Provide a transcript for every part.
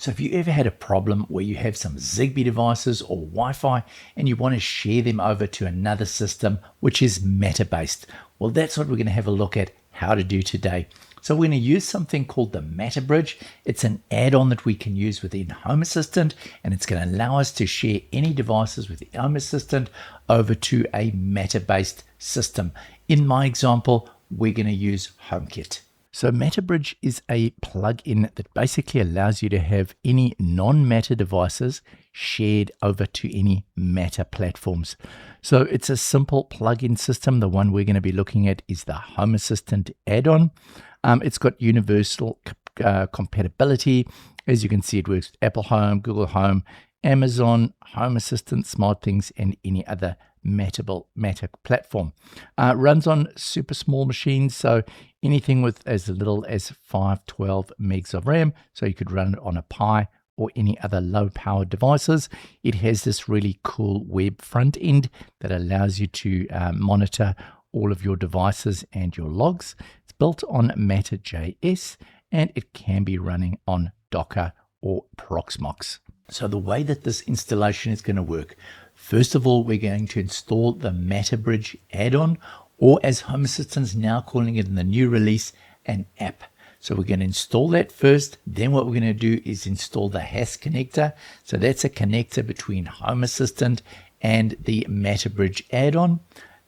So if you ever had a problem where you have some Zigbee devices or Wi-Fi and you want to share them over to another system which is Matter-based, well, that's what we're going to have a look at how to do today. So we're going to use something called the MatterBridge. It's an add-on that we can use within Home Assistant, and it's going to allow us to share any devices with the Home Assistant over to a Matter-based system. In my example, we're going to use HomeKit. So MatterBridge is a plugin that basically allows you to have any non-Matter devices shared over to any Matter platforms. So it's a simple plugin system. The one we're going to be looking at is the Home Assistant add-on. It's got universal compatibility. As you can see, it works with Apple Home, Google Home, Amazon, Home Assistant, SmartThings, and any other Matter platform. Runs on super small machines, so anything with as little as 512 megs of RAM, so you could run it on a Pi or any other low powered devices. It has this really cool web front end that allows you to monitor all of your devices and your logs. It's built on Matter.js, and it can be running on Docker or Proxmox. So the way that this installation is going to work, first of all, we're going to install the MatterBridge add-on, or as Home Assistant's now calling it in the new release, an app. So we're going to install that first. Then what we're going to do is install the HAS connector. So that's a connector between Home Assistant and the MatterBridge add-on.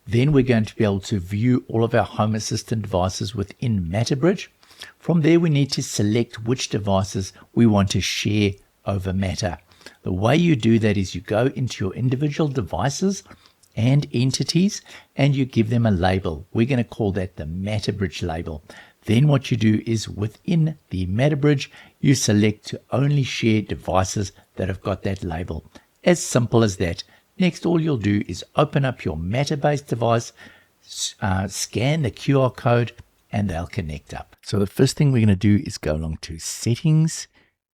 Then we're going to be able to view all of our Home Assistant devices within MatterBridge. From there, we need to select which devices we want to share over Matter. The way you do that is you go into your individual devices and entities and you give them a label. We're going to call that the MatterBridge label. Then what you do is within the MatterBridge, you select to only share devices that have got that label. As simple as that. Next, all you'll do is open up your Matter-based device, scan the QR code, and they'll connect up. So the first thing we're going to do is go along to Settings,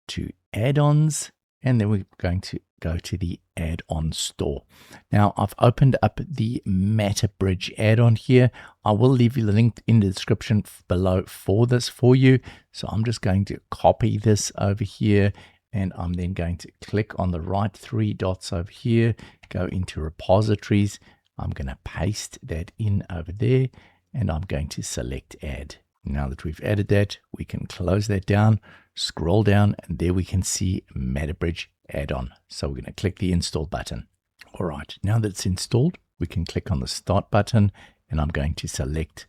to Add-ons, and then we're going to go to the add-on store. Now I've opened up the MatterBridge add-on here. I will leave you the link in the description below for this for you. So I'm just going to copy this over here, and I'm then going to click on the right three dots over here, go into repositories. I'm going to paste that in over there, and I'm going to select add. Now that we've added that, we can close that down, scroll down, and there we can see MatterBridge add-on. So we're going to click the install button. All right, now that it's installed, we can click on the start button, and I'm going to select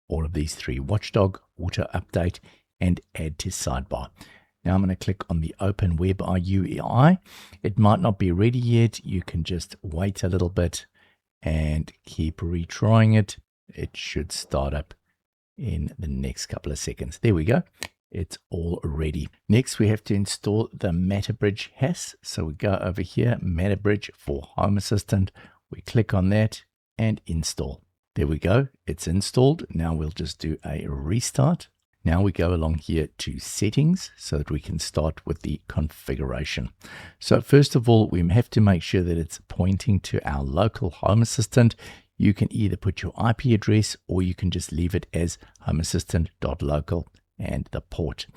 all of these three: Watchdog, Auto Update, and Add to Sidebar. Now I'm going to click on the Open Web UI. It might not be ready yet. You can just wait a little bit and keep retrying it. It should start up in the next couple of seconds. There we go. It's all ready. Next, we have to install the MatterBridge HAS. So we go over here, MatterBridge for Home Assistant. We click on that and install. There we go. It's installed. Now we'll just do a restart. Now we go along here to Settings so that we can start with the configuration. So first of all, we have to make sure that it's pointing to our local Home Assistant. You can either put your IP address or you can just leave it as homeassistant.local and the port.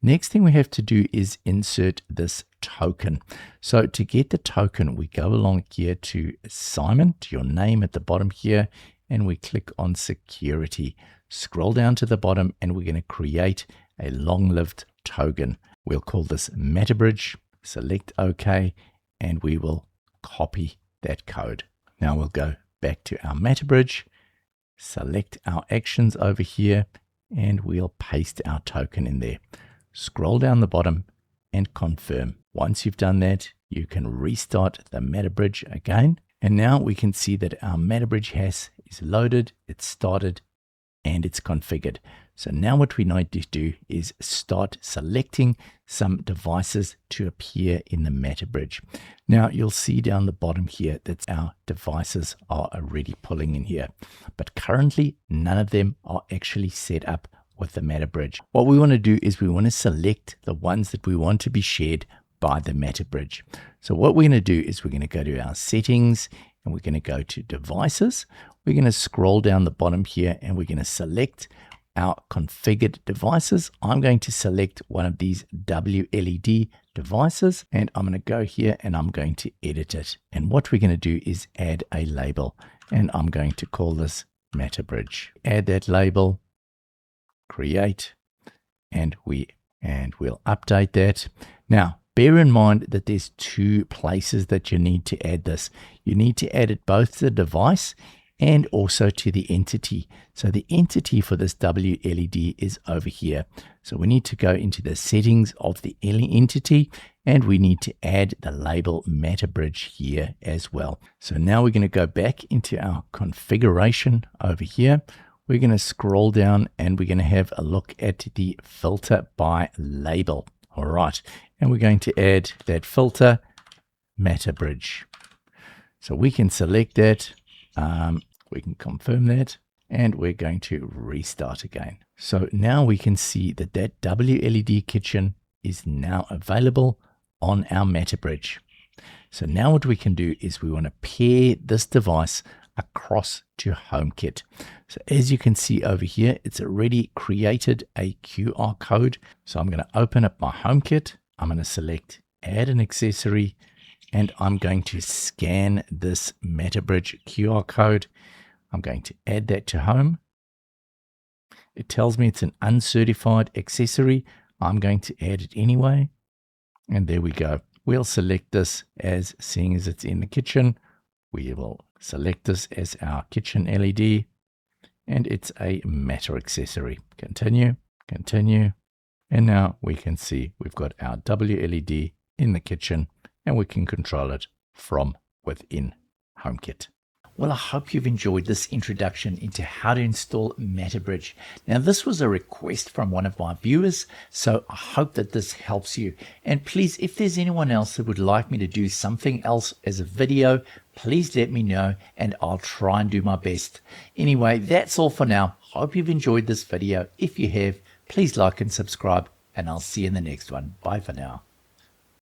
Next thing we have to do is insert this token. So to get the token, we go along here to Simon, to your name at the bottom here, and we click on security. Scroll down to the bottom and we're going to create a long-lived token. We'll call this MatterBridge, select OK, and we will copy that code. Now we'll go back to our MatterBridge, select our actions over here, and we'll paste our token in there. Scroll down the bottom and confirm. Once you've done that, you can restart the MatterBridge again. And now we can see that our MatterBridge HAS is loaded, it's started, and it's configured. So now what we need to do is start selecting some devices to appear in the MatterBridge. Now you'll see down the bottom here that our devices are already pulling in here, but currently none of them are actually set up with the MatterBridge. What we want to do is we want to select the ones that we want to be shared by the MatterBridge. So what we're going to do is we're going to go to our settings and we're going to go to devices. We're going to scroll down the bottom here and we're going to select our configured devices, I'm going to select one of these WLED devices, and I'm going to go here and I'm going to edit it. And what we're going to do is add a label, and I'm going to call this MatterBridge. Add that label, create, and we'll update that. Now, bear in mind that there's two places that you need to add this. You need to add it both to the device and also to the entity. So the entity for this WLED is over here. So we need to go into the settings of the entity, and we need to add the label MatterBridge here as well. So now we're going to go back into our configuration over here. We're going to scroll down and we're going to have a look at the filter by label. All right. And we're going to add that filter MatterBridge. So we can select that. We can confirm that, and we're going to restart again. So now we can see that that WLED kitchen is now available on our MatterBridge. So now what we can do is we want to pair this device across to HomeKit. So as you can see over here, it's already created a QR code. So I'm going to open up my HomeKit. I'm going to select add an accessory, and I'm going to scan this MatterBridge QR code. I'm going to add that to home. It tells me it's an uncertified accessory. I'm going to add it anyway. And there we go. We'll select this as, seeing as it's in the kitchen, we will select this as our kitchen LED, and it's a Matter accessory. Continue, continue. And now we can see we've got our WLED in the kitchen, and we can control it from within HomeKit. Well, I hope you've enjoyed this introduction into how to install MatterBridge. Now, this was a request from one of my viewers, so I hope that this helps you. And please, if there's anyone else that would like me to do something else as a video, please let me know and I'll try and do my best. Anyway, that's all for now. Hope you've enjoyed this video. If you have, please like and subscribe, and I'll see you in the next one. Bye for now.